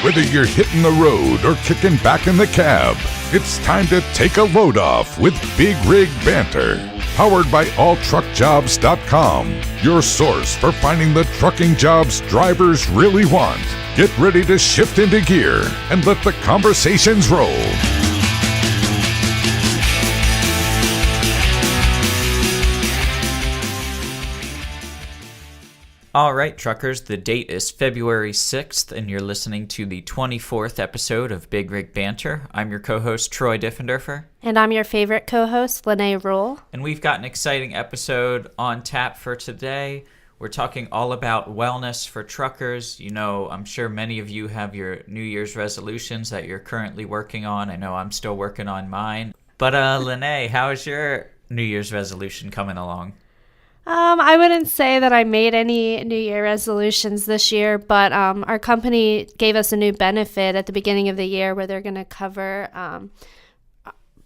Whether you're hitting the road or kicking back in the cab, it's time to take a load off with Big Rig Banter. Powered by AllTruckJobs.com, your source for finding the trucking jobs drivers really want. Get ready to shift into gear and let the conversations roll. All right, truckers, the date is February 6th, and you're listening to the 24th episode of Big Rig Banter. I'm your co-host, Troy Diffenderfer. And I'm your favorite co-host, Lenay Rule. And we've got an exciting episode on tap for today. We're talking all about wellness for truckers. You know, I'm sure many of you have your New Year's resolutions that you're currently working on. I know I'm still working on mine. But Lenay, how is your New Year's resolution coming along? I wouldn't say that I made any New Year resolutions this year, but our company gave us a new benefit at the beginning of the year where they're going to cover,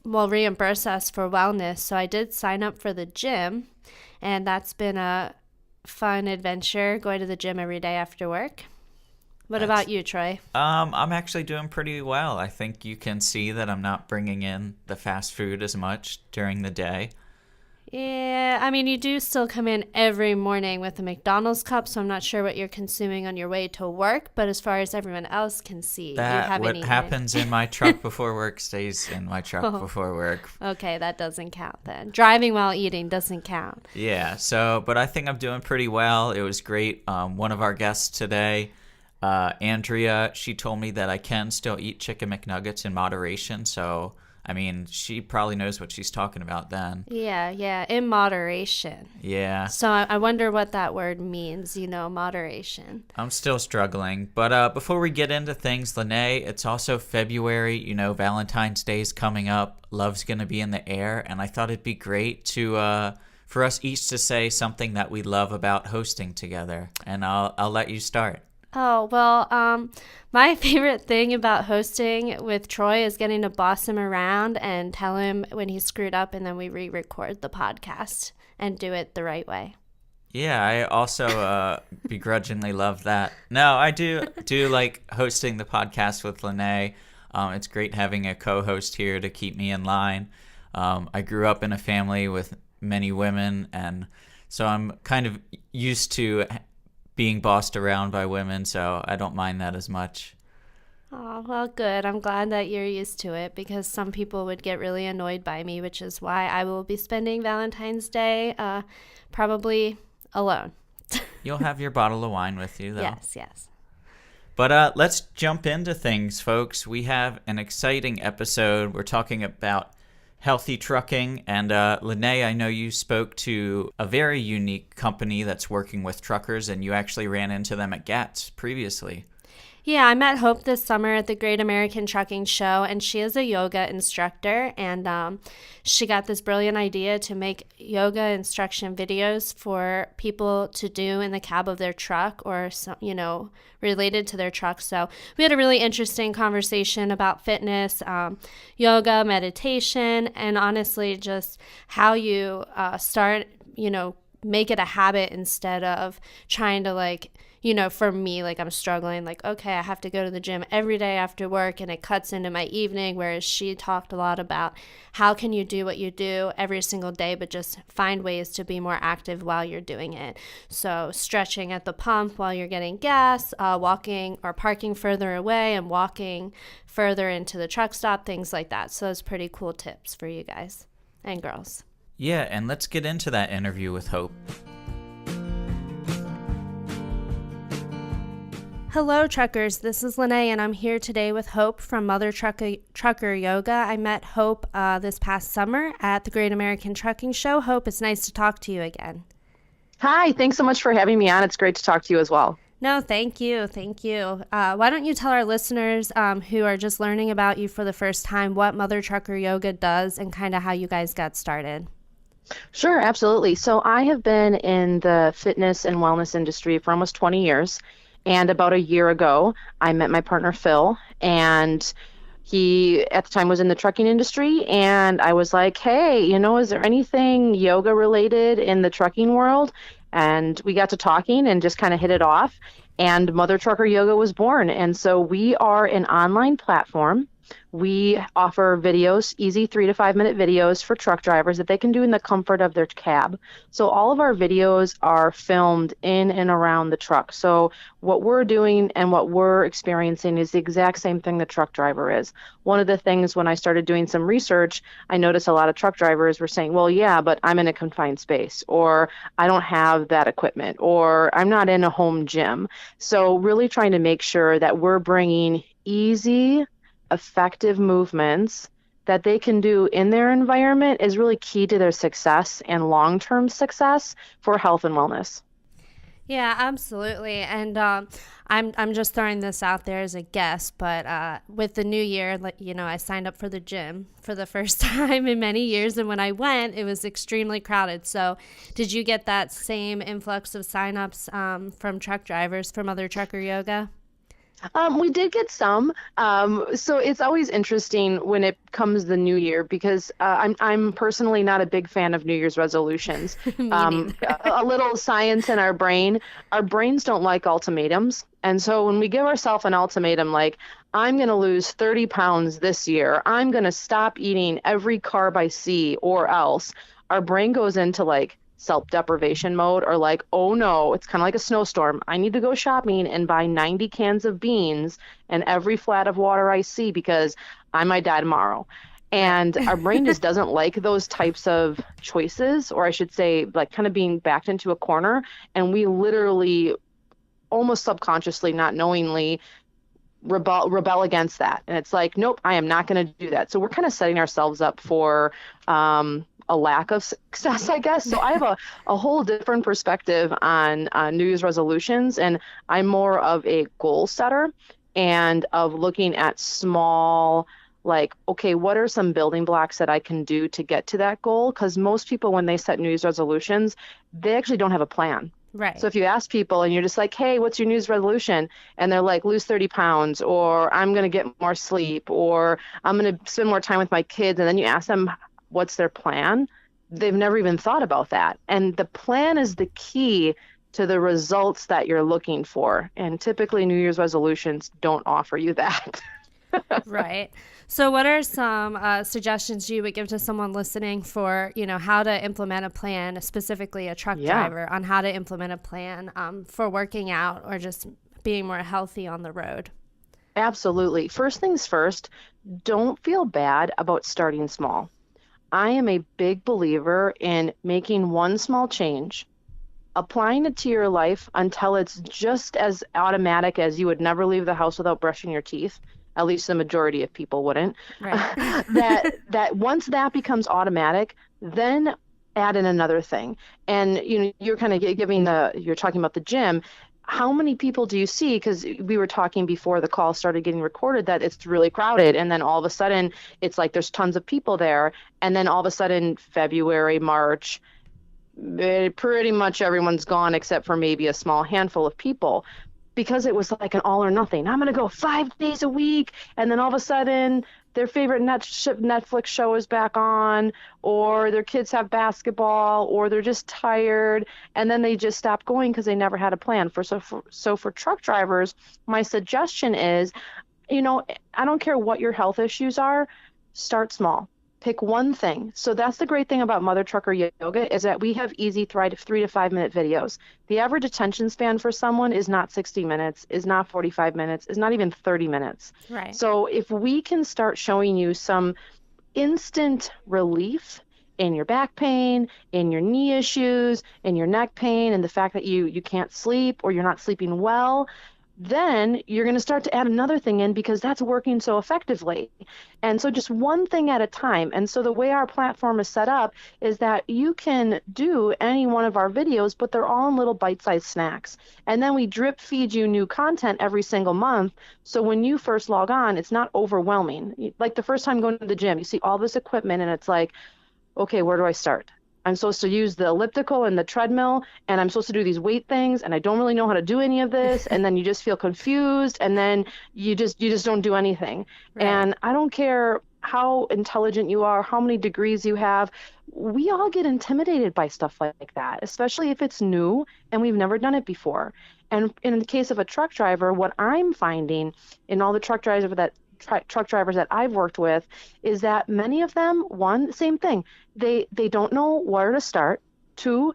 reimburse us for wellness. So I did sign up for the gym, and that's been a fun adventure, going to the gym every day after work. What about you, Troy? I'm actually doing pretty well. I think you can see that I'm not bringing in the fast food as much during the day. Yeah, I mean, you do still come in every morning with a McDonald's cup, so I'm not sure what you're consuming on your way to work, but as far as everyone else can see, you haven't eaten. What happens in my truck before work stays in my truck before work. Okay, that doesn't count then. Driving while eating doesn't count. Yeah, but I think I'm doing pretty well. It was great. One of our guests today, Andrea, she told me that I can still eat chicken McNuggets in moderation, so I mean, she probably knows what she's talking about then. Yeah, in moderation. Yeah. So I wonder what that word means, moderation. I'm still struggling. But before we get into things, Lenay, it's also February. Valentine's Day is coming up. Love's going to be in the air. And I thought it'd be great to for us each to say something that we love about hosting together. And I'll let you start. Oh, well, my favorite thing about hosting with Troy is getting to boss him around and tell him when he screwed up, and then we re-record the podcast and do it the right way. Yeah, I also begrudgingly love that. No, I do like hosting the podcast with Lenay. It's great having a co-host here to keep me in line. I grew up in a family with many women, and so I'm kind of used to being bossed around by women, so I don't mind that as much. Oh, well, good. I'm glad that you're used to it, because some people would get really annoyed by me, which is why I will be spending Valentine's Day probably alone. You'll have your bottle of wine with you, though. Yes. But let's jump into things, folks. We have an exciting episode. We're talking about healthy trucking, and Lenay, I know you spoke to a very unique company that's working with truckers, and you actually ran into them at GATS previously. Yeah, I met Hope this summer at the Great American Trucking Show, and she is a yoga instructor, and she got this brilliant idea to make yoga instruction videos for people to do in the cab of their truck or, related to their truck. So we had a really interesting conversation about fitness, yoga, meditation, and honestly just how you start, make it a habit instead of trying to for me, I'm struggling, okay, I have to go to the gym every day after work and it cuts into my evening, whereas she talked a lot about how can you do what you do every single day, but just find ways to be more active while you're doing it. So stretching at the pump while you're getting gas, walking or parking further away and walking further into the truck stop, things like that. So those pretty cool tips for you guys and girls. Yeah, and let's get into that interview with Hope. Hello, truckers. This is Lenay, and I'm here today with Hope from Mother Trucker Yoga. I met Hope this past summer at the Great American Trucking Show. Hope, it's nice to talk to you again. Hi, thanks so much for having me on. It's great to talk to you as well. No, thank you. Why don't you tell our listeners who are just learning about you for the first time what Mother Trucker Yoga does and kind of how you guys got started? Sure, absolutely. So I have been in the fitness and wellness industry for almost 20 years. And about a year ago, I met my partner, Phil, and He at the time was in the trucking industry, and I was like, hey, is there anything yoga related in the trucking world? And we got to talking and just kind of hit it off, and Mother Trucker Yoga was born. And so we are an online platform. We offer videos, easy 3 to 5 minute videos for truck drivers that they can do in the comfort of their cab. So all of our videos are filmed in and around the truck. So what we're doing and what we're experiencing is the exact same thing the truck driver is. One of the things when I started doing some research, I noticed a lot of truck drivers were saying, well, yeah, but I'm in a confined space, or I don't have that equipment, or I'm not in a home gym. So really trying to make sure that we're bringing easy, effective movements that they can do in their environment is really key to their success and long-term success for health and wellness. Yeah, absolutely. And I'm just throwing this out there as a guess, but with the new year, I signed up for the gym for the first time in many years, and when I went, it was extremely crowded. So, did you get that same influx of signups from truck drivers from other trucker yoga? We did get some. So it's always interesting when it comes the new year, because I'm personally not a big fan of New Year's resolutions. A little science in our brain. Our brains don't like ultimatums. And so when we give ourselves an ultimatum, like, I'm going to lose 30 pounds this year, I'm going to stop eating every carb I see, or else, our brain goes into like self-deprivation mode, or like, oh no, it's kind of like a snowstorm. I need to go shopping and buy 90 cans of beans and every flat of water I see, because I might die tomorrow. And our brain just doesn't like those types of choices, or I should say, like, kind of being backed into a corner. And we literally, almost subconsciously, not knowingly, rebel against that. And it's like, nope, I am not going to do that. So we're kind of setting ourselves up for a lack of success, I guess. So I have a whole different perspective on New Year's resolutions, and I'm more of a goal setter and of looking at small, like, okay, what are some building blocks that I can do to get to that goal? Because most people, when they set New Year's resolutions, they actually don't have a plan. Right. So if you ask people and you're just like, hey, what's your New Year's resolution? And they're like, lose 30 pounds, or I'm going to get more sleep, or I'm going to spend more time with my kids. And then you ask them, what's their plan? They've never even thought about that. And the plan is the key to the results that you're looking for. And typically New Year's resolutions don't offer you that. Right. So what are some suggestions you would give to someone listening for, how to implement a plan, specifically a truck driver, on how to implement a plan for working out or just being more healthy on the road? Absolutely. First things first, don't feel bad about starting small. I am a big believer in making one small change, applying it to your life until it's just as automatic as you would never leave the house without brushing your teeth. At least the majority of people wouldn't. Right. that once that becomes automatic, then add in another thing. And you're kind of you're talking about the gym. How many people do you see? Because we were talking before the call started getting recorded that it's really crowded, and then all of a sudden it's like there's tons of people there, and then all of a sudden February, March, pretty much everyone's gone except for maybe a small handful of people, because it was like an all or nothing. I'm going to go 5 days a week, and then all of a sudden their favorite Netflix show is back on, or their kids have basketball, or they're just tired, and then they just stop going because they never had a plan. So for truck drivers, my suggestion is, I don't care what your health issues are, start small. Pick one thing. So that's the great thing about Mother Trucker Yoga, is that we have easy 3 to 5 minute videos. The average attention span for someone is not 60 minutes, is not 45 minutes, is not even 30 minutes. Right. So if we can start showing you some instant relief in your back pain, in your knee issues, in your neck pain, and the fact that you can't sleep or you're not sleeping well, then you're going to start to add another thing in, because that's working so effectively. And so just one thing at a time. And so the way our platform is set up is that you can do any one of our videos, but they're all in little bite-sized snacks. And then we drip feed you new content every single month. So when you first log on, it's not overwhelming. Like the first time going to the gym, you see all this equipment and it's like, okay, where do I start? I'm supposed to use the elliptical and the treadmill, and I'm supposed to do these weight things, and I don't really know how to do any of this. And then you just feel confused, and then you just don't do anything. Right. And I don't care how intelligent you are, how many degrees you have. We all get intimidated by stuff like that, especially if it's new and we've never done it before. And in the case of a truck driver, what I'm finding in all the truck drivers that I've worked with is that many of them, one, same thing. They don't know where to start. Two,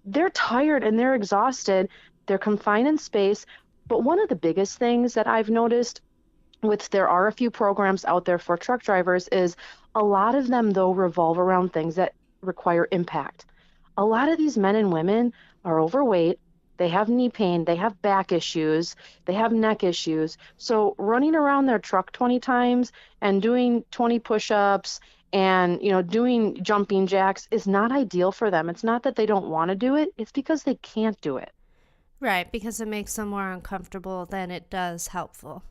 they're tired and they're exhausted. They're confined in space. But one of the biggest things that I've noticed, which there are a few programs out there for truck drivers, is a lot of them, though, revolve around things that require impact. A lot of these men and women are overweight. They have knee pain, they have back issues, they have neck issues. So running around their truck 20 times and doing 20 push-ups and, doing jumping jacks is not ideal for them. It's not that they don't want to do it, it's because they can't do it. Right, because it makes them more uncomfortable than it does helpful.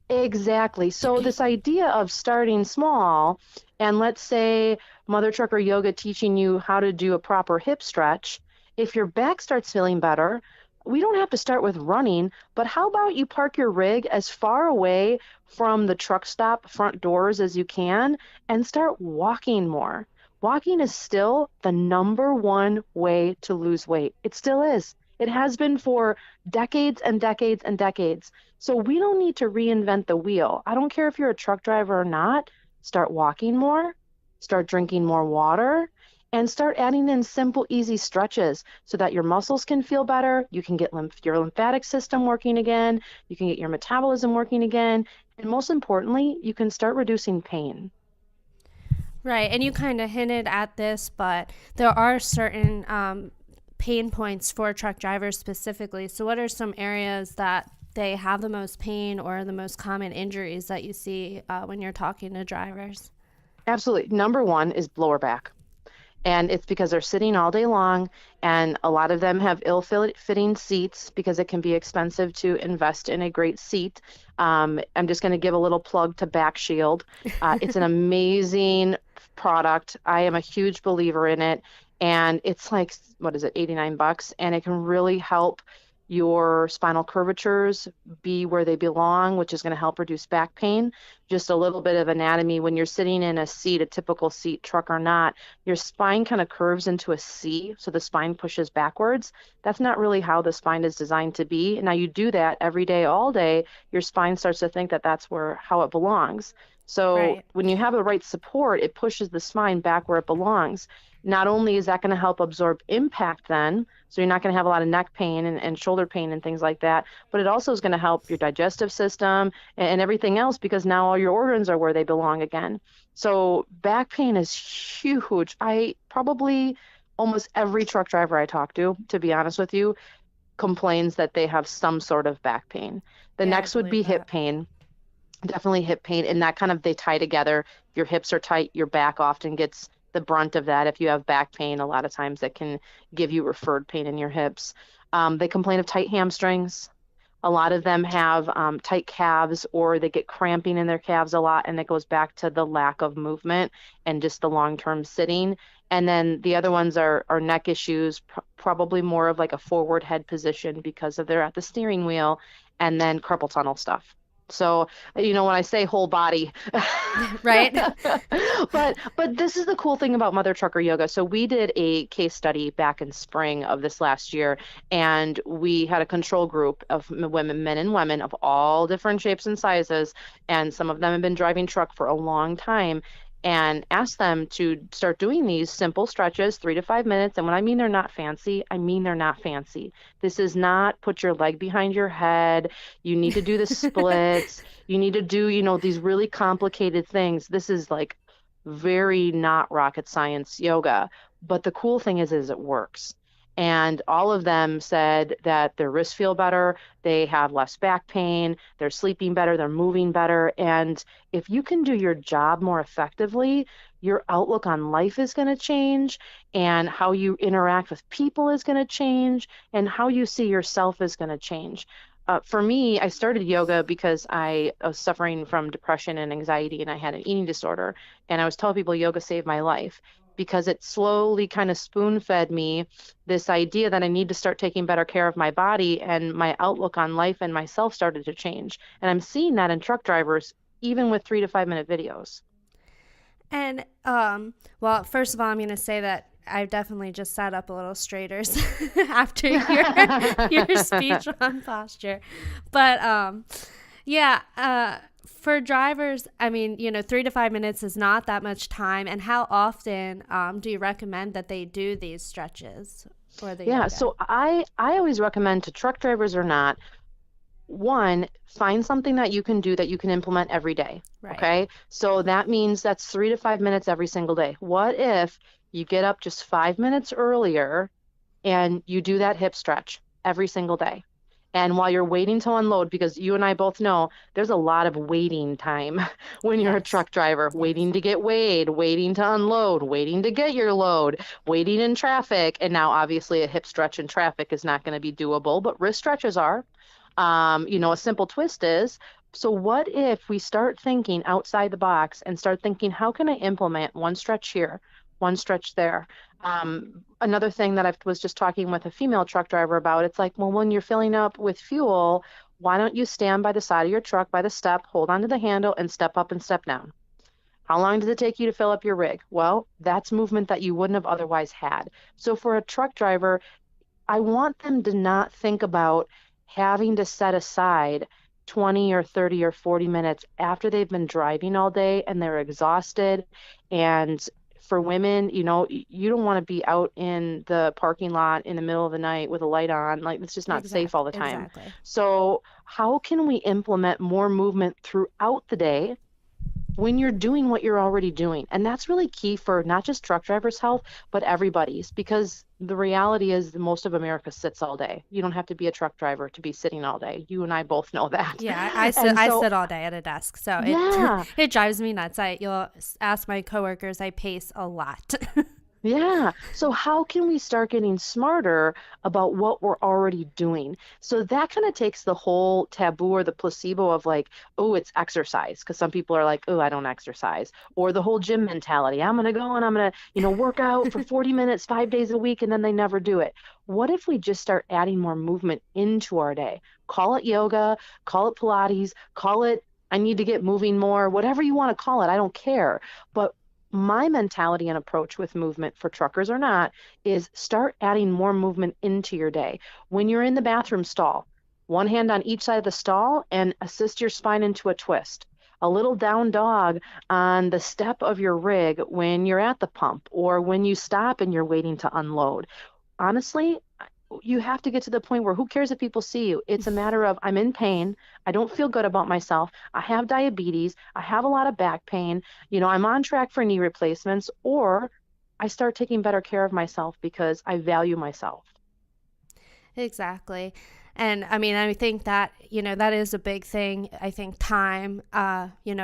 Exactly. So this idea of starting small, and let's say Mother Trucker Yoga teaching you how to do a proper hip stretch. If your back starts feeling better, we don't have to start with running, but how about you park your rig as far away from the truck stop front doors as you can and start walking more. Walking is still the number one way to lose weight. It still is. It has been for decades and decades and decades. So we don't need to reinvent the wheel. I don't care if you're a truck driver or not. Start walking more, start drinking more water, and start adding in simple, easy stretches so that your muscles can feel better. You can get your lymphatic system working again. You can get your metabolism working again. And most importantly, you can start reducing pain. Right. And you kind of hinted at this, but there are certain pain points for truck drivers specifically. So what are some areas that they have the most pain or the most common injuries that you see when you're talking to drivers? Absolutely. Number one is lower back. And it's because they're sitting all day long, and a lot of them have ill-fitting seats because it can be expensive to invest in a great seat. I'm just going to give a little plug to Back Shield. It's an amazing product. I am a huge believer in it, and it's like, what is it, $89, and it can really help your spinal curvatures be where they belong, which is going to help reduce back pain. Just a little bit of anatomy. When you're sitting in a seat, a typical seat, truck or not, your spine kind of curves into a C, so the spine pushes backwards. That's not really how the spine is designed to be. Now you do that every day, all day, your spine starts to think that that's how it belongs. So Right. When you have the right support, it pushes the spine back where it belongs. Not only is that going to help absorb impact then, so you're not going to have a lot of neck pain and shoulder pain and things like that, but it also is going to help your digestive system and everything else, because now all your organs are where they belong again. So back pain is huge. Almost every truck driver I talk to be honest with you, complains that they have some sort of back pain. The Yeah, next I would be believe hip that. pain. Definitely hip pain, and that kind of, they tie together. Your hips are tight, your back often gets the brunt of that. If you have back pain, a lot of times that can give you referred pain in your hips. They complain of tight hamstrings. A lot of them have tight calves, or they get cramping in their calves a lot, and it goes back to the lack of movement and just the long-term sitting. And then the other ones are neck issues, probably more of like a forward head position because of they're at the steering wheel, and then carpal tunnel stuff. So, when I say whole body, Right. but this is the cool thing about Mother Trucker Yoga. So we did a case study back in spring of this last year, and we had a control group of women, men and women of all different shapes and sizes, and some of them have been driving truck for a long time, and asked them to start doing these simple stretches, 3 to 5 minutes. And when I mean they're not fancy, I mean they're not fancy. This is not put your leg behind your head. You need to do the splits. You need to do, these really complicated things. This is like very not rocket science yoga. But the cool thing is it works. And all of them said that their wrists feel better, they have less back pain, they're sleeping better, they're moving better. And if you can do your job more effectively, your outlook on life is going to change, and how you interact with people is going to change, and how you see yourself is going to change. For me, I started yoga because I was suffering from depression and anxiety, and I had an eating disorder. And I was telling people yoga saved my life, because it slowly kind of spoon fed me this idea that I need to start taking better care of my body, and my outlook on life and myself started to change. And I'm seeing that in truck drivers, even with 3 to 5 minute videos. And, well, first of all, I'm going to say that I definitely just sat up a little straighter after your speech on posture. But, for drivers, I mean, 3 to 5 minutes is not that much time. And how often do you recommend that they do these stretches or the yoga? So I always recommend, to truck drivers or not, one, find something that you can do that you can implement every day. Right. Okay. So that means that's 3 to 5 minutes every single day. What if you get up just 5 minutes earlier and you do that hip stretch every single day? And while you're waiting to unload, because you and I both know there's a lot of waiting time when you're a truck driver, waiting to get weighed, waiting to unload, waiting to get your load, waiting in traffic. And now obviously a hip stretch in traffic is not going to be doable, but wrist stretches are. A simple twist is, so what if we start thinking outside the box and start thinking, how can I implement one stretch here, one stretch there? Another thing that I was just talking with a female truck driver about, it's like, well, when you're filling up with fuel, why don't you stand by the side of your truck by the step, hold onto the handle, and step up and step down? How long does it take you to fill up your rig? Well, that's movement that you wouldn't have otherwise had. So for a truck driver, I want them to not think about having to set aside 20 or 30 or 40 minutes after they've been driving all day and they're exhausted. And for women, you don't want to be out in the parking lot in the middle of the night with a light on. Like, it's just not safe all the time. Exactly. So how can we implement more movement throughout the day when you're doing what you're already doing? And that's really key for not just truck drivers' health, but everybody's, because the reality is most of America sits all day. You don't have to be a truck driver to be sitting all day. You and I both know that. Yeah, I sit all day at a desk, so it drives me nuts. You'll ask my coworkers, I pace a lot. Yeah. So how can we start getting smarter about what we're already doing? So that kind of takes the whole taboo or the placebo of like, oh, it's exercise. Because some people are like, oh, I don't exercise. Or the whole gym mentality. I'm going to go and I'm going to, work out for 40 minutes, 5 days a week, and then they never do it. What if we just start adding more movement into our day? Call it yoga, call it Pilates, call it I need to get moving more, whatever you want to call it. I don't care. But my mentality and approach with movement, for truckers or not, is start adding more movement into your day. When you're in the bathroom stall, one hand on each side of the stall and assist your spine into a twist. A little down dog on the step of your rig when you're at the pump or when you stop and you're waiting to unload. Honestly, you have to get to the point where who cares if people see you? It's a matter of, I'm in pain. I don't feel good about myself. I have diabetes. I have a lot of back pain. I'm on track for knee replacements, or I start taking better care of myself because I value myself. Exactly. And I mean, I think that, that is a big thing. I think time,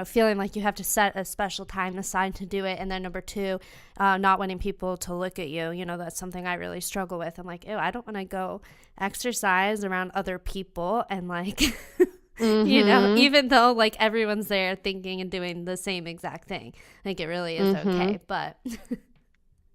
feeling like you have to set a special time aside to do it. And then number two, not wanting people to look at you. That's something I really struggle with. I'm like, ew, I don't want to go exercise around other people. And like, even though like everyone's there thinking and doing the same exact thing, like it really is okay. But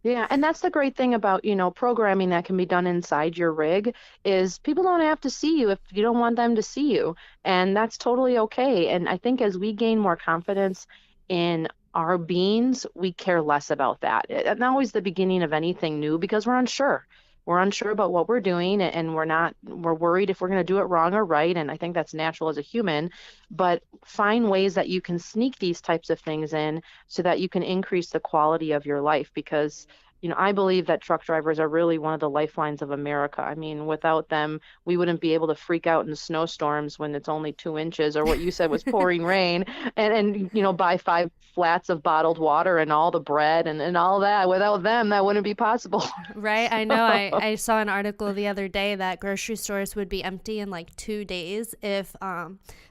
yeah, and that's the great thing about, programming that can be done inside your rig is people don't have to see you if you don't want them to see you. And that's totally okay. And I think as we gain more confidence in our beings, we care less about that. It's always the beginning of anything new because we're unsure. We're unsure about what we're doing, and we're worried if we're going to do it wrong or right. And I think that's natural as a human, but find ways that you can sneak these types of things in so that you can increase the quality of your life, because I believe that truck drivers are really one of the lifelines of America. I mean, without them, we wouldn't be able to freak out in snowstorms when it's only 2 inches, or what you said was pouring rain, and buy 5 flats of bottled water and all the bread and all that. Without them, that wouldn't be possible. Right. I know. I saw an article the other day that grocery stores would be empty in like 2 days if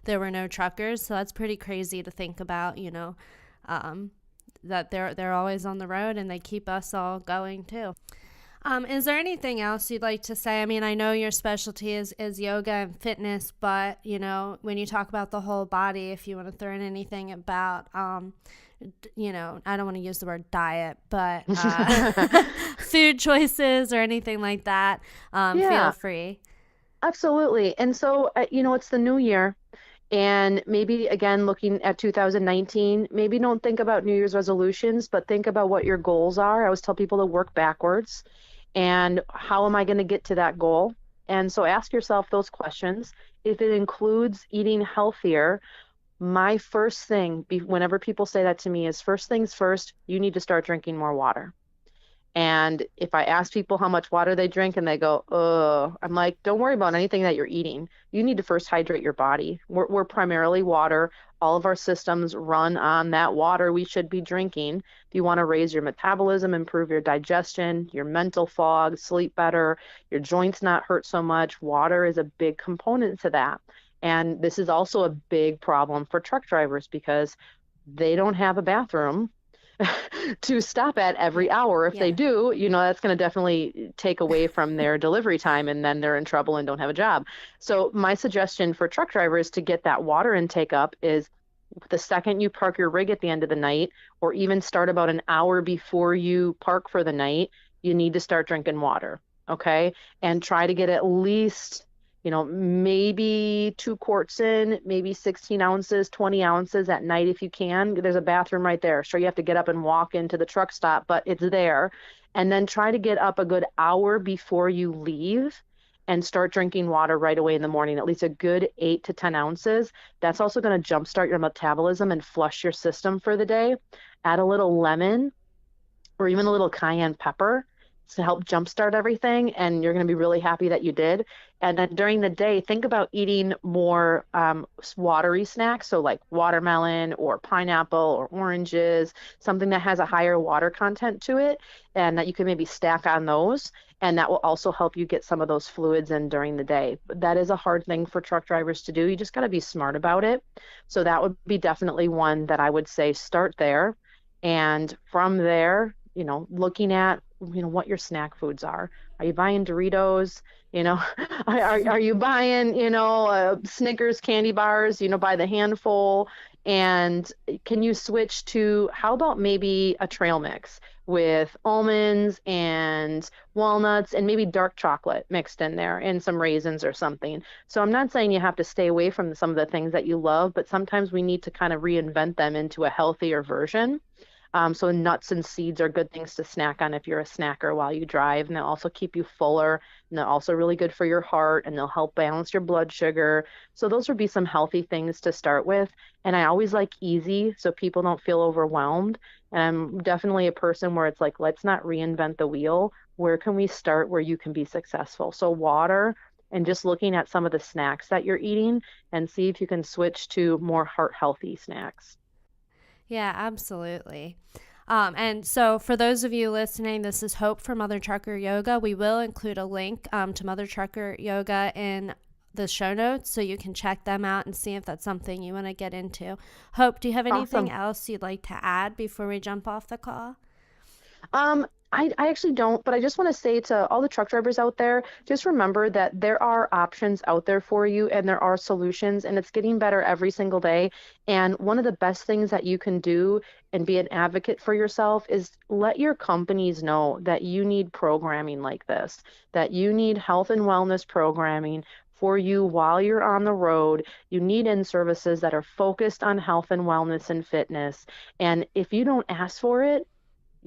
there were no truckers. So that's pretty crazy to think about, that they're always on the road and they keep us all going too. Is there anything else you'd like to say? I mean, I know your specialty is yoga and fitness, but when you talk about the whole body, if you want to throw in anything about I don't want to use the word diet, but food choices or anything like that, feel free. Absolutely. And so, it's the new year. And maybe again, looking at 2019, maybe don't think about New Year's resolutions, but think about what your goals are. I always tell people to work backwards. And how am I going to get to that goal? And so ask yourself those questions. If it includes eating healthier, my first thing, whenever people say that to me, is first things first, you need to start drinking more water. And if I ask people how much water they drink and they go, I'm like, don't worry about anything that you're eating. You need to first hydrate your body. We're primarily water. All of our systems run on that water we should be drinking. If you want to raise your metabolism, improve your digestion, your mental fog, sleep better, your joints not hurt so much, water is a big component to that. And this is also a big problem for truck drivers because they don't have a bathroom to stop at every hour. If they do, that's going to definitely take away from their delivery time, and then they're in trouble and don't have a job. So my suggestion for truck drivers to get that water intake up is the second you park your rig at the end of the night, or even start about an hour before you park for the night, you need to start drinking water. Okay. And try to get at least maybe 2 quarts in, maybe 16 ounces, 20 ounces at night if you can. There's a bathroom right there. Sure, you have to get up and walk into the truck stop, but it's there. And then try to get up a good hour before you leave and start drinking water right away in the morning, at least a good 8 to 10 ounces. That's also going to jumpstart your metabolism and flush your system for the day. Add a little lemon or even a little cayenne pepper to help jumpstart everything, and you're going to be really happy that you did. And then during the day, think about eating more watery snacks, so like watermelon or pineapple or oranges, something that has a higher water content to it, and that you can maybe stack on those, and that will also help you get some of those fluids in during the day. But that is a hard thing for truck drivers to do. You just got to be smart about it. So that would be definitely one that I would say start there. And from there, looking at what your snack foods are. Are you buying Doritos? Are you buying Snickers candy bars? By the handful? And can you switch to, how about maybe a trail mix with almonds and walnuts and maybe dark chocolate mixed in there and some raisins or something? So I'm not saying you have to stay away from some of the things that you love, but sometimes we need to kind of reinvent them into a healthier version. So nuts and seeds are good things to snack on if you're a snacker while you drive, and they'll also keep you fuller, and they're also really good for your heart, and they'll help balance your blood sugar. So those would be some healthy things to start with. And I always like easy so people don't feel overwhelmed. And I'm definitely a person where it's like, let's not reinvent the wheel. Where can we start where you can be successful? So water, and just looking at some of the snacks that you're eating and see if you can switch to more heart healthy snacks. Yeah, absolutely. And so for those of you listening, this is Hope from Mother Trucker Yoga. We will include a link to Mother Trucker Yoga in the show notes, so you can check them out and see if that's something you want to get into. Hope, do you have anything else you'd like to add before we jump off the call? I actually don't, but I just want to say to all the truck drivers out there, just remember that there are options out there for you and there are solutions, and it's getting better every single day. And one of the best things that you can do and be an advocate for yourself is let your companies know that you need programming like this, that you need health and wellness programming for you while you're on the road. You need in-services that are focused on health and wellness and fitness. And if you don't ask for it,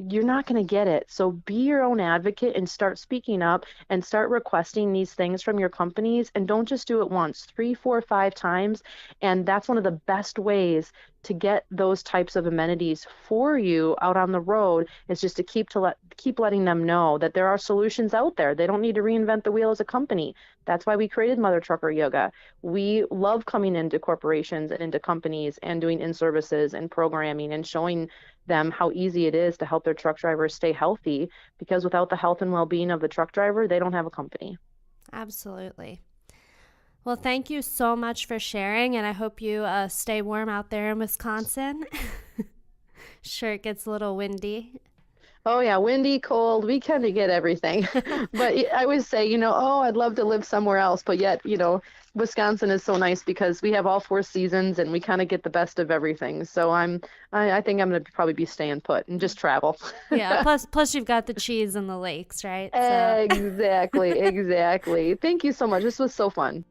you're not going to get it. So be your own advocate and start speaking up and start requesting these things from your companies, and don't just do it once, 3, 4, 5 times. And that's one of the best ways to get those types of amenities for you out on the road, is just to keep letting them know that there are solutions out there. They don't need to reinvent the wheel as a company. That's why we created Mother Trucker Yoga. We love coming into corporations and into companies and doing in-services and programming and showing them how easy it is to help their truck drivers stay healthy, because without the health and well-being of the truck driver, they don't have a company. Absolutely. Well, thank you so much for sharing, and I hope you stay warm out there in Wisconsin. Sure, it gets a little windy. Oh yeah, windy, cold, we kind of get everything. But I always say, oh, I'd love to live somewhere else, but yet, Wisconsin is so nice because we have all 4 seasons and we kind of get the best of everything. So I think I'm going to probably be staying put and just travel. Yeah, plus you've got the cheese and the lakes, right? So Exactly, exactly. Thank you so much. This was so fun.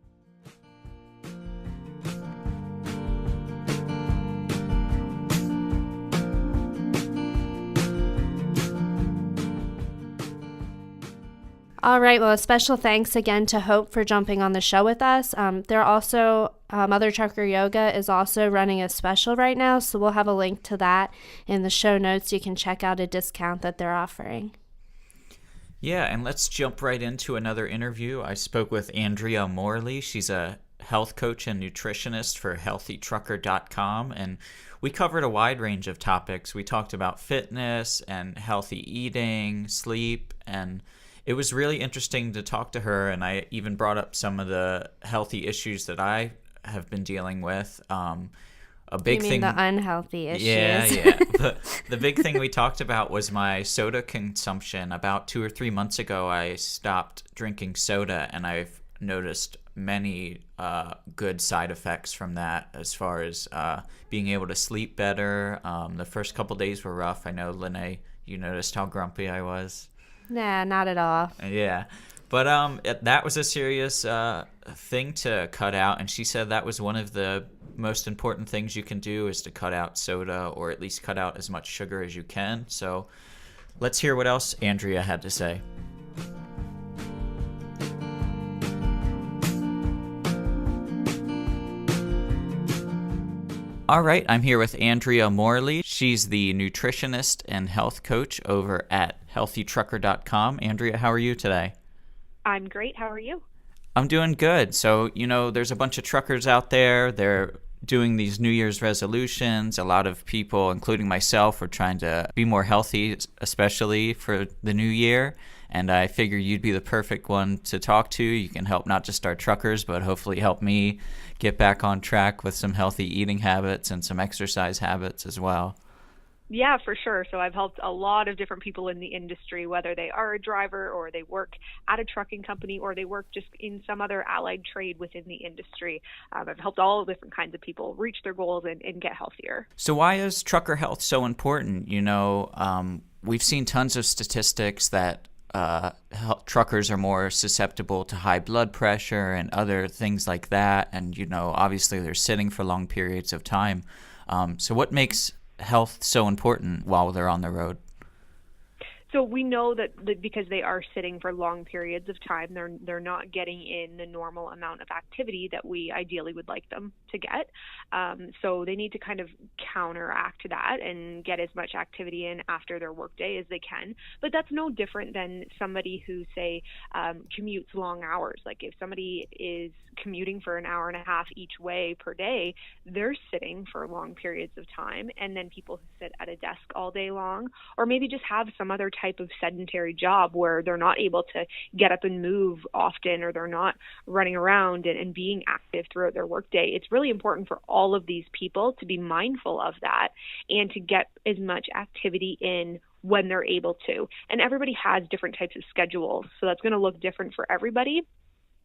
all right, well, a special thanks again to Hope for jumping on the show with us. They're also, Mother Trucker Yoga is also running a special right now, so we'll have a link to that in the show notes. You can check out a discount that they're offering. Yeah, and let's jump right into another interview. I spoke with Andrea Morley. She's a health coach and nutritionist for HealthyTrucker.com, and we covered a wide range of topics. We talked about fitness and healthy eating, sleep, and it was really interesting to talk to her, and I even brought up some of the healthy issues that I have been dealing with. A big thing, the unhealthy issues. Yeah. The big thing we talked about was my soda consumption. About 2 or 3 months ago, I stopped drinking soda, and I've noticed many good side effects from that, as far as being able to sleep better. The first couple days were rough. I know, Lenay, you noticed how grumpy I was. Nah, not at all. Yeah. But that was a serious thing to cut out, and she said that was one of the most important things you can do, is to cut out soda, or at least cut out as much sugar as you can. So let's hear what else Andrea had to say. All right, I'm here with Andrea Morley. She's the nutritionist and health coach over at HealthyTrucker.com. Andrea, how are you today? I'm great. How are you? I'm doing good. So, there's a bunch of truckers out there. They're doing these New Year's resolutions. A lot of people, including myself, are trying to be more healthy, especially for the new year. And I figure you'd be the perfect one to talk to. You can help not just our truckers, but hopefully help me get back on track with some healthy eating habits and some exercise habits as well. Yeah, for sure. So I've helped a lot of different people in the industry, whether they are a driver or they work at a trucking company or they work just in some other allied trade within the industry. I've helped all different kinds of people reach their goals and get healthier. So why is trucker health so important? We've seen tons of statistics that truckers are more susceptible to high blood pressure and other things like that. And, obviously they're sitting for long periods of time. So what makes health so important while they're on the road? So we know that because they are sitting for long periods of time, they're not getting in the normal amount of activity that we ideally would like them to get. So they need to kind of counteract that and get as much activity in after their workday as they can. But that's no different than somebody who, say, commutes long hours. Like if somebody is commuting for an hour and a half each way per day, they're sitting for long periods of time. And then people who sit at a desk all day long, or maybe just have some other type of sedentary job where they're not able to get up and move often, or they're not running around and being active throughout their workday. It's really important for all of these people to be mindful of that and to get as much activity in when they're able to. And everybody has different types of schedules, so that's going to look different for everybody.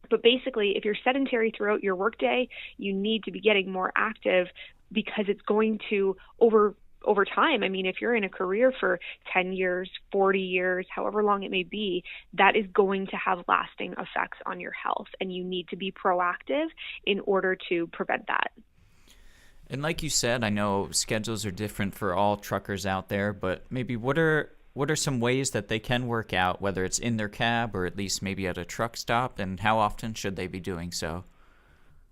But basically, if you're sedentary throughout your workday, you need to be getting more active, because it's going to over time. I mean, if you're in a career for 10 years, 40 years, however long it may be, that is going to have lasting effects on your health, and you need to be proactive in order to prevent that. And like you said, I know schedules are different for all truckers out there, but maybe what are some ways that they can work out, whether it's in their cab or at least maybe at a truck stop, and how often should they be doing so?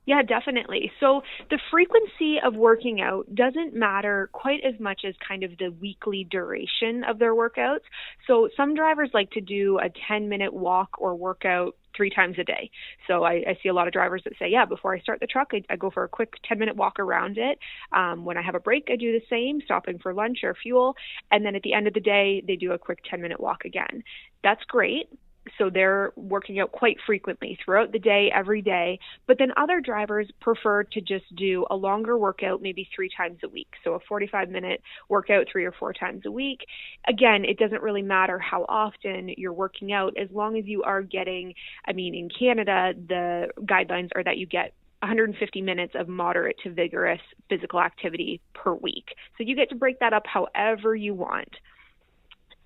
Yeah, definitely. So the frequency of working out doesn't matter quite as much as kind of the weekly duration of their workouts. So some drivers like to do a 10-minute walk or workout 3 times a day. So I see a lot of drivers that say, yeah, before I start the truck, I go for a quick 10-minute walk around it. When I have a break, I do the same, stopping for lunch or fuel. And then at the end of the day, they do a quick 10-minute walk again. That's great. So they're working out quite frequently throughout the day, every day. But then other drivers prefer to just do a longer workout, maybe 3 times a week. So a 45-minute workout 3 or 4 times a week. Again, it doesn't really matter how often you're working out, as long as you are getting, in Canada, the guidelines are that you get 150 minutes of moderate to vigorous physical activity per week. So you get to break that up however you want.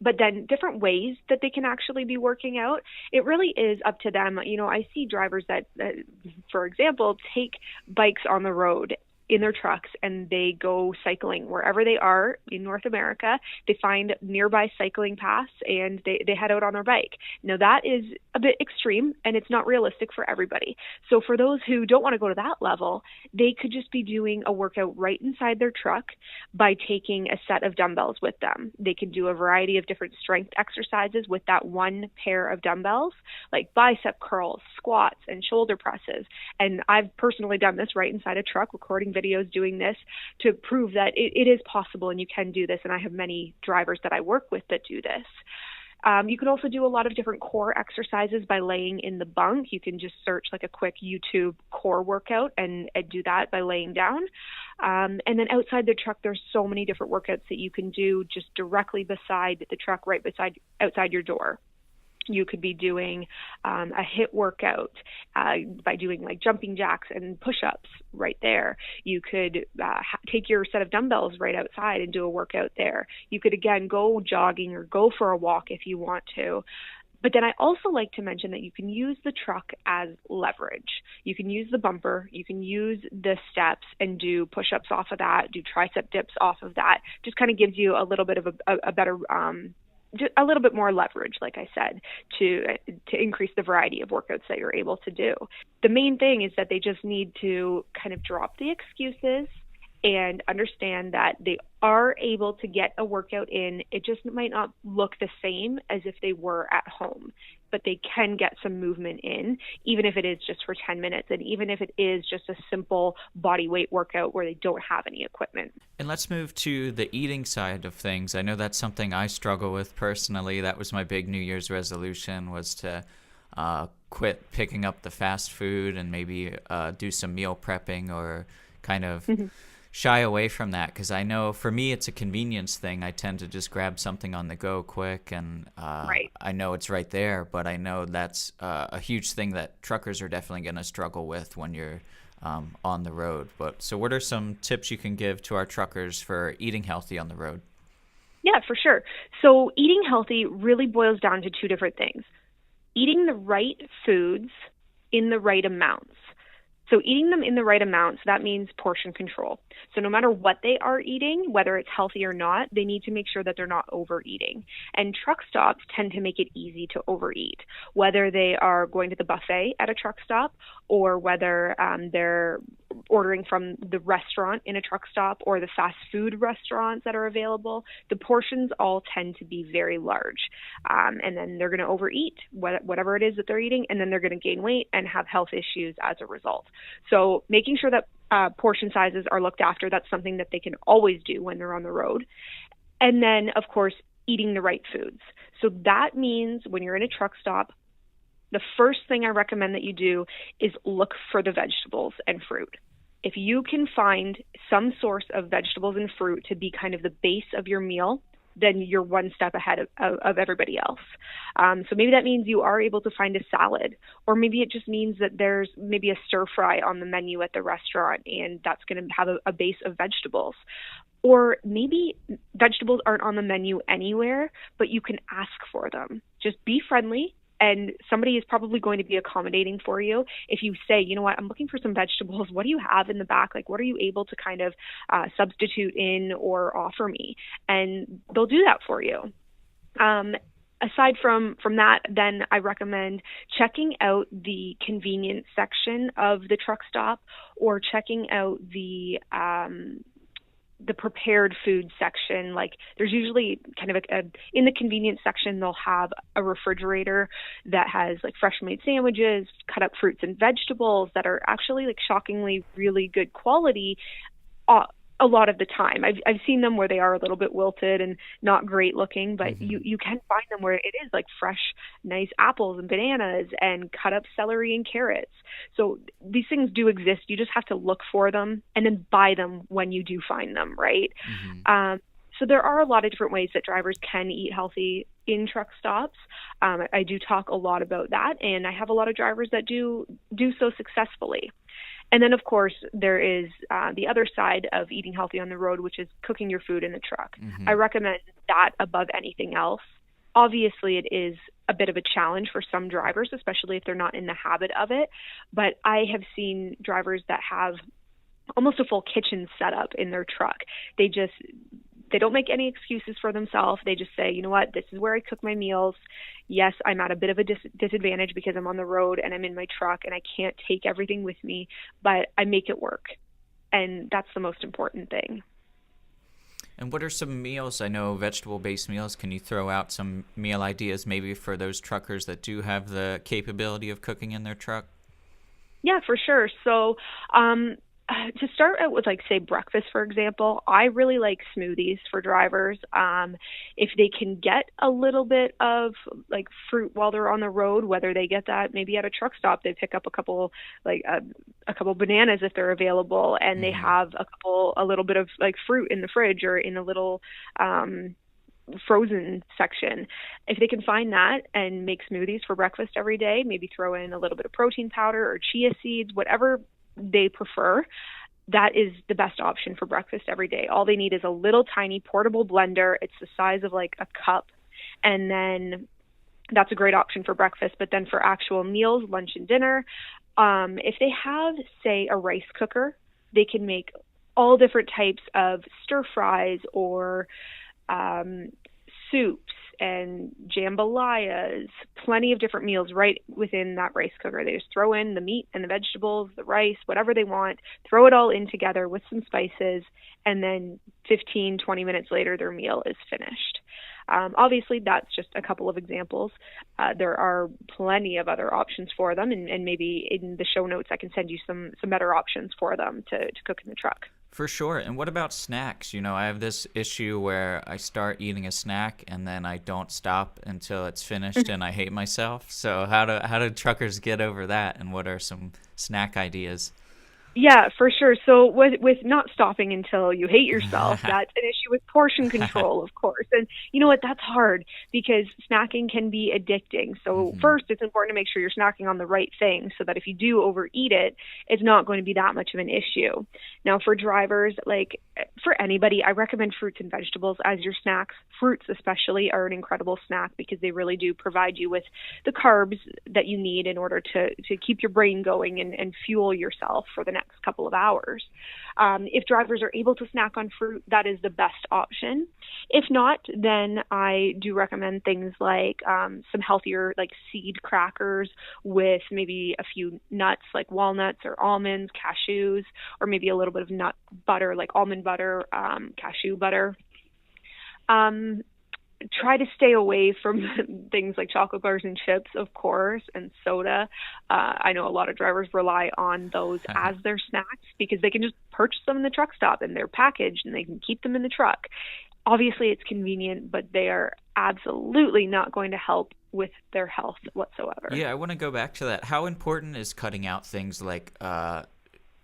But then different ways that they can actually be working out, it really is up to them. I see drivers that, for example, take bikes on the road in their trucks and they go cycling wherever they are in North America. They find nearby cycling paths and they head out on their bike. Now that is a bit extreme and it's not realistic for everybody. So for those who don't want to go to that level, they could just be doing a workout right inside their truck by taking a set of dumbbells with them. They can do a variety of different strength exercises with that one pair of dumbbells, like bicep curls, squats, and shoulder presses. And I've personally done this right inside a truck, recording videos doing this to prove that it is possible and you can do this. And I have many drivers that I work with that do this. You can also do a lot of different core exercises by laying in the bunk. You can just search like a quick YouTube core workout and do that by laying down. And then outside the truck, there's so many different workouts that you can do just directly beside the truck, right outside your door. You could be doing a HIIT workout by doing like jumping jacks and push-ups right there. You could take your set of dumbbells right outside and do a workout there. You could, again, go jogging or go for a walk if you want to. But then I also like to mention that you can use the truck as leverage. You can use the bumper, you can use the steps and do push-ups off of that, do tricep dips off of that. Just kind of gives you a little bit of a better just a little bit more leverage, like I said, to increase the variety of workouts that you're able to do. The main thing is that they just need to kind of drop the excuses and understand that they are able to get a workout in. It just might not look the same as if they were at home, but they can get some movement in, even if it is just for 10 minutes, and even if it is just a simple body weight workout where they don't have any equipment. And let's move to the eating side of things. I know that's something I struggle with personally. That was my big New Year's resolution, was to quit picking up the fast food and maybe do some meal prepping or kind of shy away from that, because I know for me it's a convenience thing. I tend to just grab something on the go quick, and Right. I know it's right there, but I know that's a huge thing that truckers are definitely going to struggle with when you're on the road. But so what are some tips you can give to our truckers for eating healthy on the road? Yeah, for sure. So eating healthy really boils down to 2 different things. Eating the right foods in the right amounts. So eating them in the right amounts, that means portion control. So no matter what they are eating, whether it's healthy or not, they need to make sure that they're not overeating. And truck stops tend to make it easy to overeat, whether they are going to the buffet at a truck stop or whether they're ordering from the restaurant in a truck stop or the fast food restaurants that are available. The portions all tend to be very large. And then they're going to overeat whatever it is that they're eating, and then they're going to gain weight and have health issues as a result. So making sure that portion sizes are looked after, that's something that they can always do when they're on the road. And then, of course, eating the right foods. So that means when you're in a truck stop, the first thing I recommend that you do is look for the vegetables and fruit. If you can find some source of vegetables and fruit to be kind of the base of your meal, then you're one step ahead of everybody else. So maybe that means you are able to find a salad, or maybe it just means that there's maybe a stir fry on the menu at the restaurant, and that's going to have a base of vegetables. Or maybe vegetables aren't on the menu anywhere, but you can ask for them. Just be friendly, and somebody is probably going to be accommodating for you. If you say, you know what, I'm looking for some vegetables. What do you have in the back? Like, what are you able to kind of substitute in or offer me? And they'll do that for you. Aside from that, then I recommend checking out the convenience section of the truck stop, or checking out the prepared food section. Like, there's usually kind of in the convenience section, they'll have a refrigerator that has like fresh made sandwiches, cut up fruits and vegetables that are actually like shockingly really good quality a lot of the time. I've seen them where they are a little bit wilted and not great looking, but you can find them where it is like fresh, nice apples and bananas and cut up celery and carrots. So these things do exist. You just have to look for them and then buy them when you do find them, right? So there are a lot of different ways that drivers can eat healthy in truck stops. I do talk a lot about that, and I have a lot of drivers that do so successfully. And then, of course, there is the other side of eating healthy on the road, which is cooking your food in the truck. I recommend that above anything else. Obviously, it is a bit of a challenge for some drivers, especially if they're not in the habit of it. But I have seen drivers that have almost a full kitchen set up in their truck. They don't make any excuses for themselves. They just say, you know what, this is where I cook my meals. Yes, I'm at a bit of a disadvantage because I'm on the road and I'm in my truck and I can't take everything with me, but I make it work. And that's the most important thing. And what are some meals? I know vegetable-based meals. Can you throw out some meal ideas maybe for those truckers that do have the capability of cooking in their truck? Yeah, for sure. So, to start out with, like, say, breakfast, for example, I really like smoothies for drivers. If they can get a little bit of, like, fruit while they're on the road, whether they get that maybe at a truck stop, they pick up a couple bananas if they're available, and they have a little bit of, like, fruit in the fridge or in a little frozen section. If they can find that and make smoothies for breakfast every day, maybe throw in a little bit of protein powder or chia seeds, whatever they prefer, that is the best option for breakfast every day. All they need is a little tiny portable blender. It's the size of like a cup. And then that's a great option for breakfast. But then for actual meals, lunch and dinner, if they have, say, a rice cooker, they can make all different types of stir fries or soups and jambalayas, plenty of different meals right within that rice cooker. They just throw in the meat and the vegetables, the rice, whatever they want, throw it all in together with some spices, and then 15, 20 minutes later, their meal is finished. Obviously, that's just a couple of examples. There are plenty of other options for them, and maybe in the show notes, I can send you some better options for them to cook in the truck. For sure. And what about snacks? You know, I have this issue where I start eating a snack and then I don't stop until it's finished and I hate myself. So how do truckers get over that, and what are some snack ideas? Yeah, for sure. So with not stopping until you hate yourself, that's an issue with portion control, of course. And you know what? That's hard because snacking can be addicting. So first, it's important to make sure you're snacking on the right thing so that if you do overeat it, it's not going to be that much of an issue. Now, for drivers, like for anybody, I recommend fruits and vegetables as your snacks. Fruits especially are an incredible snack because they really do provide you with the carbs that you need in order to keep your brain going and fuel yourself for the next couple of hours. If drivers are able to snack on fruit, that is the best option. If not, then I do recommend things like some healthier like seed crackers with maybe a few nuts like walnuts or almonds, cashews, or maybe a little bit of nut butter like almond butter, cashew butter. Try to stay away from things like chocolate bars and chips, of course, and soda. I know a lot of drivers rely on those as their snacks because they can just purchase them in the truck stop and they're packaged and they can keep them in the truck. Obviously, it's convenient, but they are absolutely not going to help with their health whatsoever. Yeah, I want to go back to that. How important is cutting out things like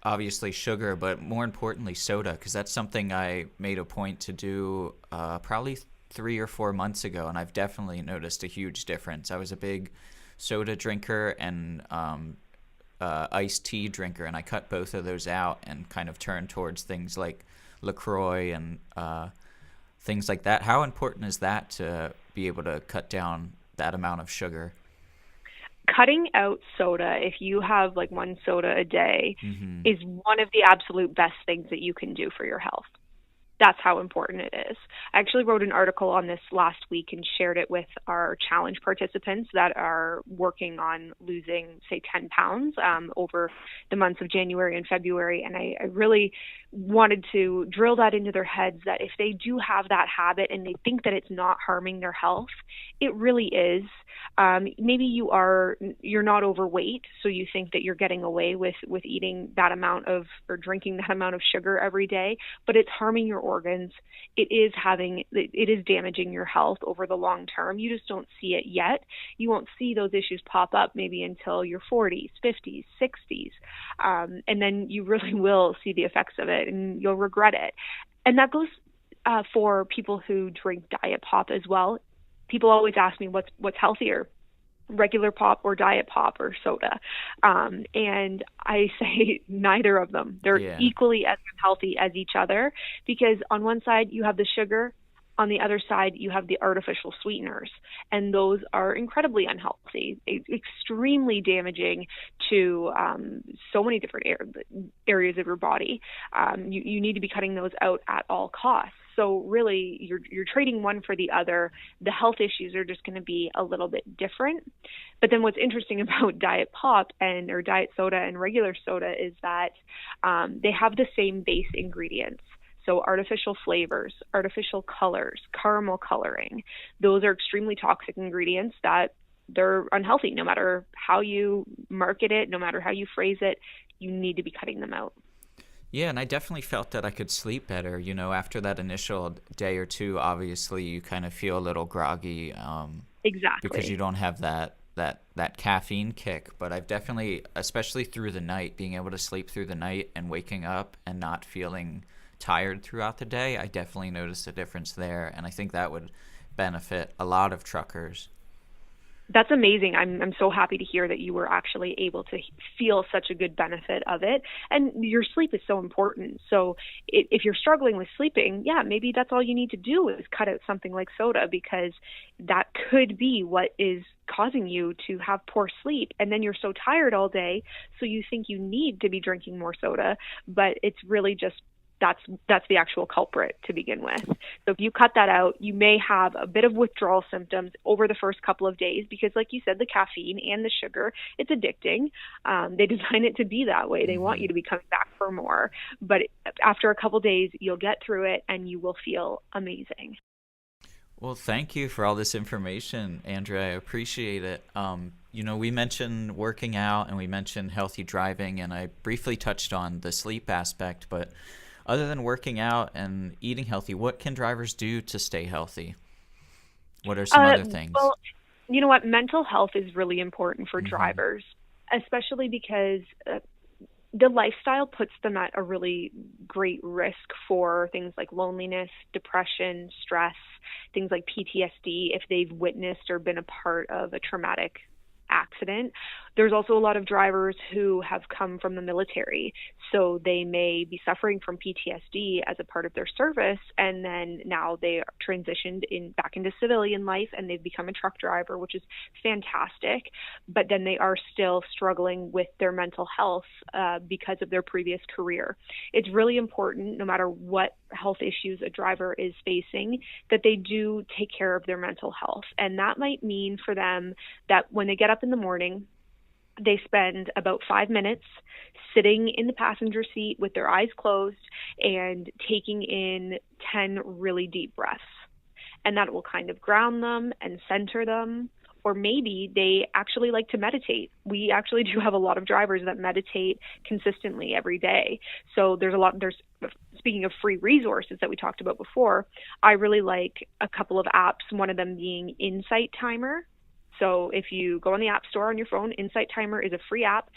obviously sugar, but more importantly soda? Because that's something I made a point to do probably 3 or 4 months ago, and I've definitely noticed a huge difference. I was a big soda drinker and iced tea drinker, and I cut both of those out and kind of turned towards things like LaCroix and things like that. How important is that to be able to cut down that amount of sugar? Cutting out soda, if you have like one soda a day, is one of the absolute best things that you can do for your health. That's how important it is. I actually wrote an article on this last week and shared it with our challenge participants that are working on losing, say, 10 pounds over the months of January and February. And I really wanted to drill that into their heads that if they do have that habit and they think that it's not harming their health, it really is. Maybe you're not overweight, so you think that you're getting away with eating that amount of or drinking that amount of sugar every day, but it's harming your organs. It is damaging your health over the long term. You just don't see it yet. You won't see those issues pop up maybe until your 40s, 50s, 60s, and then you really will see the effects of it, and you'll regret it. And that goes for people who drink diet pop as well. People always ask me what's healthier, regular pop or diet pop or soda. And I say neither of them. They're equally as unhealthy as each other, because on one side you have the sugar, on the other side you have the artificial sweeteners, and those are incredibly unhealthy, extremely damaging to so many different areas of your body. You need to be cutting those out at all costs. So really, you're trading one for the other. The health issues are just going to be a little bit different. But then what's interesting about diet pop or diet soda and regular soda is that they have the same base ingredients. So artificial flavors, artificial colors, caramel coloring, those are extremely toxic ingredients that they're unhealthy. No matter how you market it, no matter how you phrase it, you need to be cutting them out. Yeah, and I definitely felt that I could sleep better. After that initial day or two, obviously you kind of feel a little groggy. Exactly. Because you don't have that caffeine kick. But I've definitely, especially through the night, being able to sleep through the night and waking up and not feeling tired throughout the day, I definitely noticed a difference there. And I think that would benefit a lot of truckers. That's amazing. I'm so happy to hear that you were actually able to feel such a good benefit of it. And your sleep is so important. So if you're struggling with sleeping, maybe that's all you need to do is cut out something like soda, because that could be what is causing you to have poor sleep. And then you're so tired all day, so you think you need to be drinking more soda, but it's really just that's the actual culprit to begin with. So if you cut that out, you may have a bit of withdrawal symptoms over the first couple of days, because like you said, the caffeine and the sugar, it's addicting. They design it to be that way. They want you to be coming back for more. But after a couple of days, you'll get through it and you will feel amazing. Well, thank you for all this information, Andrea. I appreciate it. We mentioned working out and we mentioned healthy driving, and I briefly touched on the sleep aspect, but other than working out and eating healthy, what can drivers do to stay healthy? What are some other things? Well, you know what? Mental health is really important for drivers, especially because the lifestyle puts them at a really great risk for things like loneliness, depression, stress, things like PTSD if they've witnessed or been a part of a traumatic accident. There's also a lot of drivers who have come from the military, so they may be suffering from PTSD as a part of their service, and then now they are transitioned back into civilian life and they've become a truck driver, which is fantastic, but then they are still struggling with their mental health because of their previous career. It's really important, no matter what health issues a driver is facing, that they do take care of their mental health. And that might mean for them that when they get up in the morning, they spend about 5 minutes sitting in the passenger seat with their eyes closed and taking in 10 really deep breaths. And that will kind of ground them and center them. Or maybe they actually like to meditate. We actually do have a lot of drivers that meditate consistently every day. So speaking of free resources that we talked about before, I really like a couple of apps, one of them being Insight Timer. So if you go on the App Store on your phone, Insight Timer is a free app,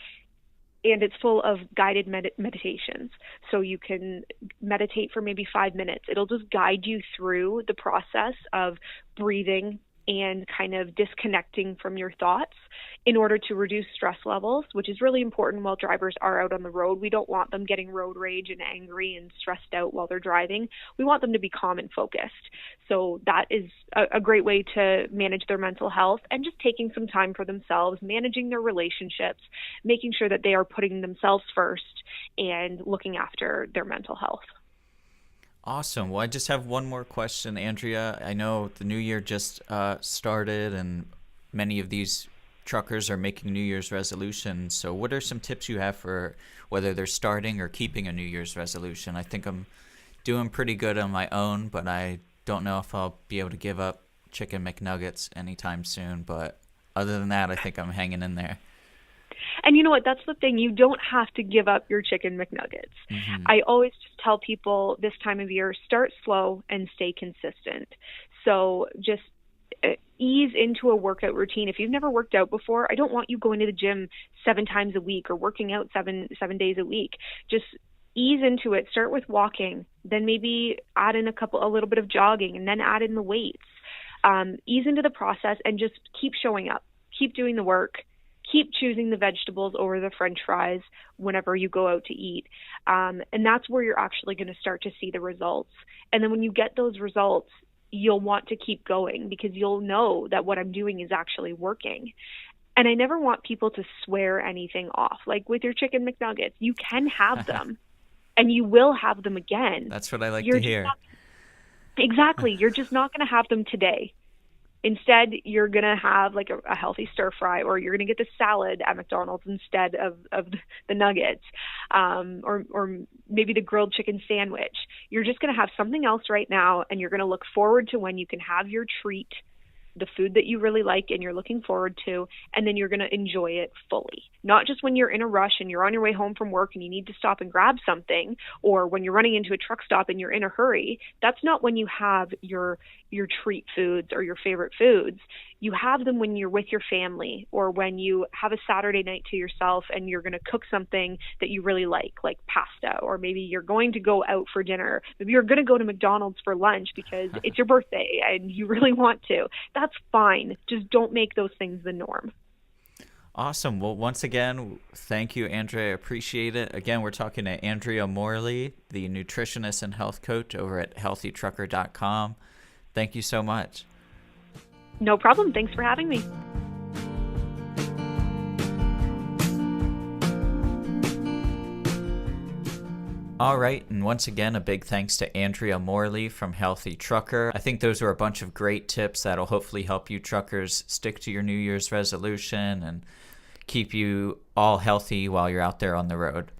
and it's full of guided meditations. So you can meditate for maybe 5 minutes. It'll just guide you through the process of breathing and kind of disconnecting from your thoughts in order to reduce stress levels, which is really important while drivers are out on the road. We don't want them getting road rage and angry and stressed out while they're driving. We want them to be calm and focused. So that is a great way to manage their mental health, and just taking some time for themselves, managing their relationships, making sure that they are putting themselves first and looking after their mental health. Awesome. Well, I just have one more question, Andrea. I know the new year just started, and many of these truckers are making New Year's resolutions. So what are some tips you have for whether they're starting or keeping a New Year's resolution? I think I'm doing pretty good on my own, but I don't know if I'll be able to give up chicken McNuggets anytime soon. But other than that, I think I'm hanging in there. And you know what? That's the thing. You don't have to give up your chicken McNuggets. Mm-hmm. I always just tell people this time of year, start slow and stay consistent. So just ease into a workout routine. If you've never worked out before, I don't want you going to the gym 7 times a week or working out seven days a week. Just ease into it. Start with walking, then maybe add in a little bit of jogging, and then add in the weights. Ease into the process and just keep showing up. Keep doing the work. Keep choosing the vegetables over the French fries whenever you go out to eat. And that's where you're actually going to start to see the results. And then when you get those results, you'll want to keep going because you'll know that what I'm doing is actually working. And I never want people to swear anything off. Like with your chicken McNuggets, you can have them and you will have them again. That's what I like to hear. Exactly. You're just not going to have them today. Instead, you're going to have like a healthy stir fry, or you're going to get the salad at McDonald's instead of the nuggets, or maybe the grilled chicken sandwich. You're just going to have something else right now, and you're going to look forward to when you can have your treat, the food that you really like and you're looking forward to, and then you're going to enjoy it fully. Not just when you're in a rush and you're on your way home from work and you need to stop and grab something, or when you're running into a truck stop and you're in a hurry. That's not when you have your treat foods or your favorite foods. You have them when you're with your family, or when you have a Saturday night to yourself and you're going to cook something that you really like pasta, or maybe you're going to go out for dinner. Maybe you're going to go to McDonald's for lunch because it's your birthday and you really want to. That's fine. Just don't make those things the norm. Awesome. Well, once again, thank you, Andrea. I appreciate it. Again, we're talking to Andrea Morley, the nutritionist and health coach over at healthytrucker.com. Thank you so much. No problem. Thanks for having me. All right, and once again, a big thanks to Andrea Morley from Healthy Trucker. I think those were a bunch of great tips that'll hopefully help you truckers stick to your New Year's resolution and keep you all healthy while you're out there on the road.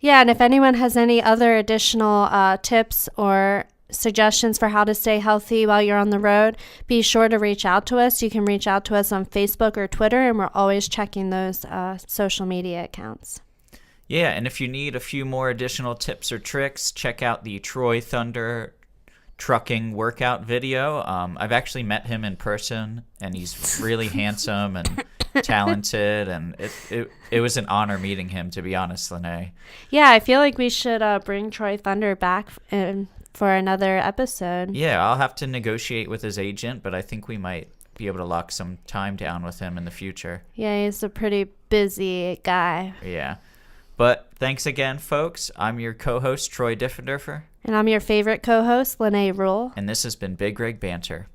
Yeah, and if anyone has any other additional tips or suggestions for how to stay healthy while you're on the road, be sure to reach out to us. You can reach out to us on Facebook or Twitter, and we're always checking those social media accounts. Yeah, and if you need a few more additional tips or tricks, check out the Troy Thunder trucking workout video. I've actually met him in person, and he's really handsome and talented, and it was an honor meeting him, to be honest, Lenay. Yeah, I feel like we should bring Troy Thunder back for another episode. Yeah, I'll have to negotiate with his agent, but I think we might be able to lock some time down with him in the future. Yeah, he's a pretty busy guy. Yeah. But thanks again, folks. I'm your co-host, Troy Diffenderfer. And I'm your favorite co-host, Lenay Rule. And this has been Big Rig Banter.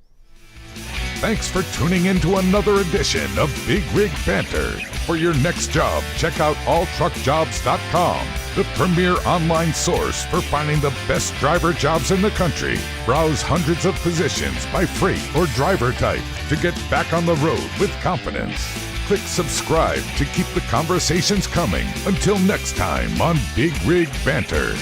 Thanks for tuning in to another edition of Big Rig Banter. For your next job, check out AllTruckJobs.com, the premier online source for finding the best driver jobs in the country. Browse hundreds of positions by freight or driver type to get back on the road with confidence. Click subscribe to keep the conversations coming. Until next time on Big Rig Banter.